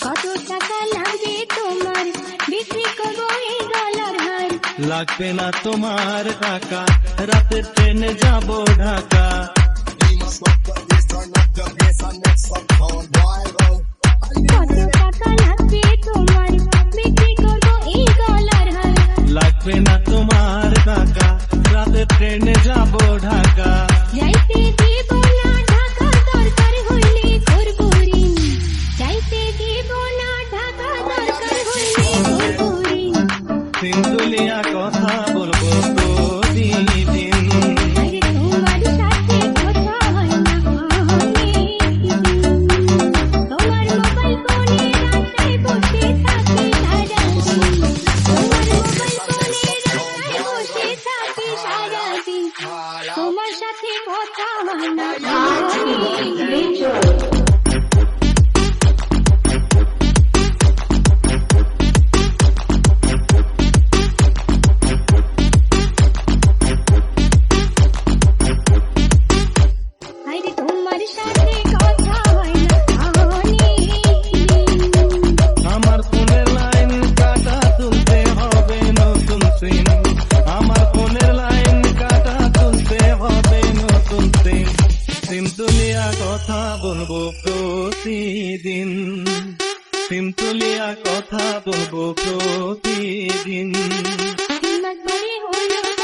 কত টাকা লাগবে তোমার বিক্রি করবো এই গলার হার লাগবে না তোমার টাকা রাতের ট্রেনে যাব ঢাকা কত টাকা লাগবে তোমার বিক্রি করবো এই গলার হার লাগবে না তোমার টাকা রাতের ট্রেনে যাব ঢাকা যাইতে দিব না ঢাকা দরকার হইলে করবো ঋণ যাইতে দিব না ঢাকা দরকার হইলে করবো ঋণ সিন্ধুলিয়া কথা বলবো প্রতিদিন আরে তোমার সাথে কথা হয় না অনেকদিন তোমার মোবাইল ফোনে রাস্তায় বসে থাকি সারাদিন তোমার মোবাইল ফোনে রাস্তায় বসে থাকি সারাদিন তোমার সাথে কথা হয় না অনেকদিন আরে তোমার সাথে কথা হয় না অনেকদিন আমার ফোনের লাইন কাটা তুলতে হবে নতুন সিম আমার ফোনের লাইন কাটা তুলতে হবে নতুন সিম সিমতুলিয়া কথা বলবো প্রতিদিন সিমতুলিয়া কথা বলবো প্রতিদিন একবারে হলো